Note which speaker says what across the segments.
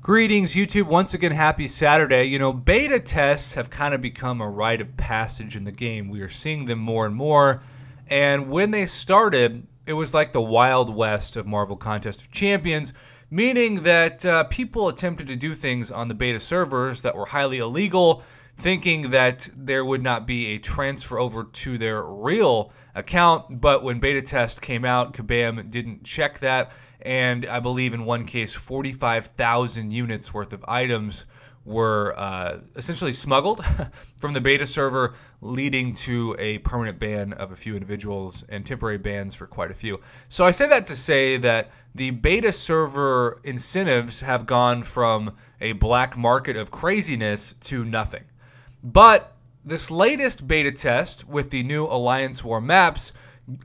Speaker 1: Greetings, YouTube. Once again, happy Saturday. You know, beta tests have kind of become a rite of passage in the game. We are seeing them more and more. And when they started, it was like the Wild West of Marvel Contest of Champions, meaning that people attempted to do things on the beta servers that were highly illegal, thinking that there would not be a transfer over to their real account. But when beta test came out, Kabam didn't check that. And I believe in one case, 45,000 units worth of items were essentially smuggled from the beta server, leading to a permanent ban of a few individuals and temporary bans for quite a few. So I say that to say that the beta server incentives have gone from a black market of craziness to nothing. But this latest beta test with the new Alliance War maps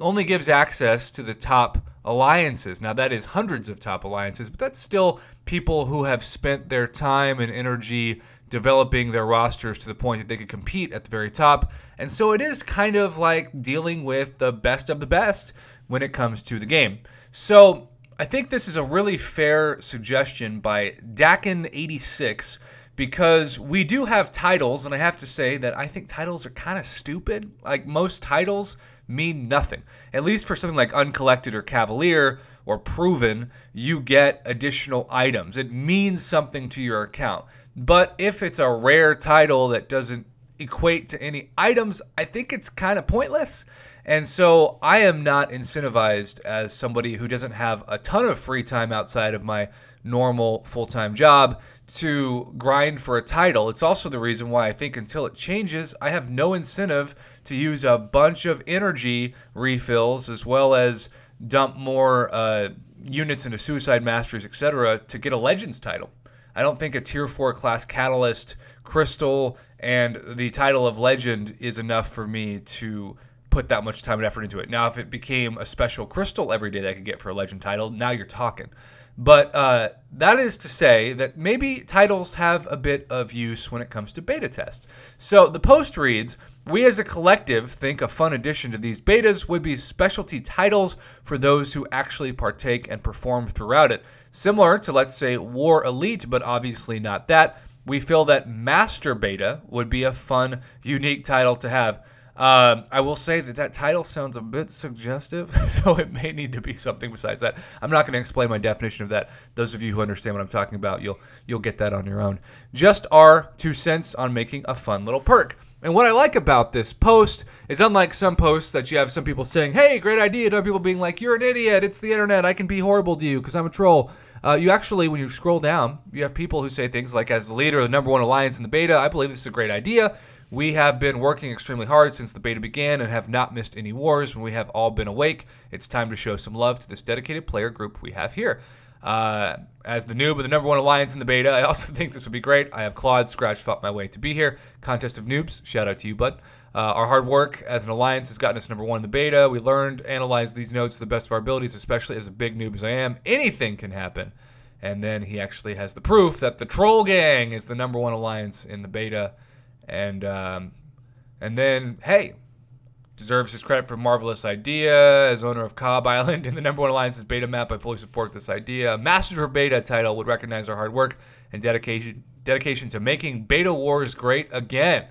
Speaker 1: only gives access to the top alliances. Now, that is hundreds of top alliances, but that's still people who have spent their time and energy developing their rosters to the point that they could compete at the very top. And so it is kind of like dealing with the best of the best when it comes to the game. So I think this is a really fair suggestion by Dakin86, because we do have titles, and I have to say that I think titles are kind of stupid. Like, most titles mean nothing. At least for something like Uncollected or Cavalier or Proven, you get additional items. It means something to your account. But if it's a rare title that doesn't equate to any items, I think it's kind of pointless. And so I am not incentivized as somebody who doesn't have a ton of free time outside of my normal full-time job to grind for a title. It's also the reason why I think until it changes, I have no incentive to use a bunch of energy refills as well as dump more units into Suicide Masteries, etc. to get a Legends title. I don't think a Tier 4 class Catalyst, Crystal, and the title of Legend is enough for me to put that much time and effort into it. Now, if it became a special Crystal every day that I could get for a Legend title, now you're talking. But that is to say that maybe titles have a bit of use when it comes to beta tests. So the post reads, we as a collective think a fun addition to these betas would be specialty titles for those who actually partake and perform throughout it. Similar to, let's say, War Elite, but obviously not that. We feel that Master Beta would be a fun, unique title to have. I will say that that title sounds a bit suggestive, so it may need to be something besides that. I'm not going to explain my definition of that. Those of you who understand what I'm talking about, you'll get that on your own. Just our 2 cents on making a fun little perk. And what I like about this post is, unlike some posts that you have some people saying, hey, great idea, and other people being like, you're an idiot, it's the internet, I can be horrible to you because I'm a troll. You actually, when you scroll down, you have people who say things like, as the leader of the #1 alliance in the beta, I believe this is a great idea. We have been working extremely hard since the beta began and have not missed any wars when we have all been awake. It's time to show some love to this dedicated player group we have here. As the noob of the #1 alliance in the beta, I also think this would be great. I have clawed, scratched, fought my way to be here. Contest of noobs, shout out to you, bud. Our hard work as an alliance has gotten us #1 in the beta. We learned, analyzed these notes to the best of our abilities, especially as a big noob as I am. Anything can happen. And then he actually has the proof that the Troll Gang is the #1 alliance in the beta. And then, hey, deserves his credit for marvelous idea. As owner of Cobb Island in the #1 alliance's beta map, I fully support this idea. Master Beta title would recognize our hard work and dedication to making beta wars great again.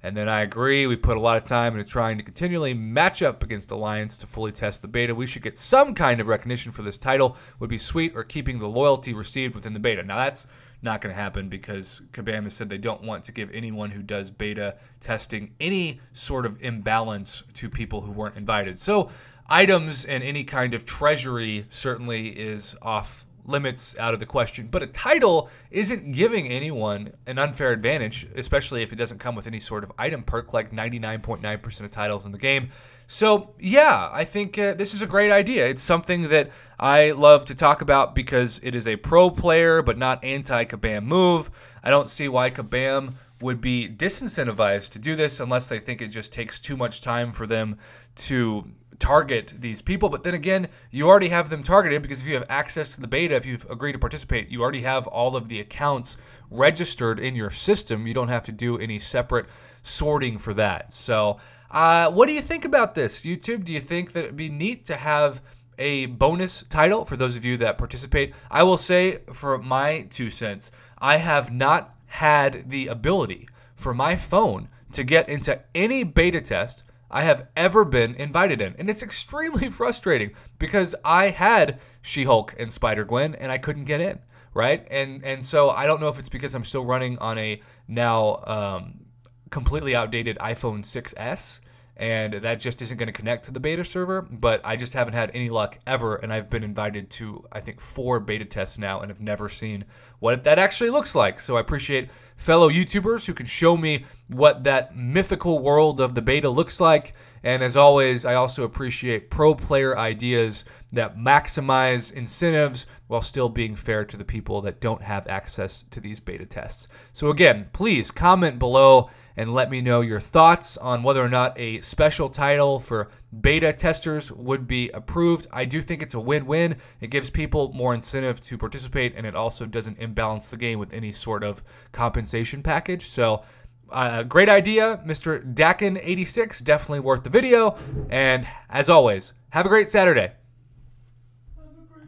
Speaker 1: And then I agree, we put a lot of time into trying to continually match up against Alliance to fully test the beta. We should get some kind of recognition for this title. Would be sweet, or keeping the loyalty received within the beta. Now that's not going to happen because Kabam has said they don't want to give anyone who does beta testing any sort of imbalance to people who weren't invited. So items and any kind of treasury certainly is off limits, out of the question, but a title isn't giving anyone an unfair advantage, especially if it doesn't come with any sort of item perk like 99.9% of titles in the game. So yeah, I think this is a great idea. It's something that I love to talk about because it is a pro player but not anti-Kabam move. I don't see why Kabam would be disincentivized to do this unless they think it just takes too much time for them to target these people. But then again, you already have them targeted because if you have access to the beta, if you've agreed to participate, you already have all of the accounts registered in your system. You don't have to do any separate sorting for that. So what do you think about this, YouTube? Do you think that it'd be neat to have a bonus title for those of you that participate. I will say, for my 2 cents, I have not had the ability for my phone to get into any beta test I have ever been invited in. And it's extremely frustrating because I had She-Hulk and Spider-Gwen and I couldn't get in, right? And so I don't know if it's because I'm still running on a now completely outdated iPhone 6S, and that just isn't going to connect to the beta server, but I just haven't had any luck ever, and I've been invited to, I think, 4 beta tests now and have never seen what that actually looks like. So I appreciate fellow YouTubers who can show me what that mythical world of the beta looks like. And as always, I also appreciate pro player ideas that maximize incentives while still being fair to the people that don't have access to these beta tests. So again, please comment below and let me know your thoughts on whether or not a special title for beta testers would be approved. I do think it's a win-win. It gives people more incentive to participate, and it also doesn't imbalance the game with any sort of compensation package. So great idea, Mr. Dakin86. Definitely worth the video. And as always, have a great Saturday.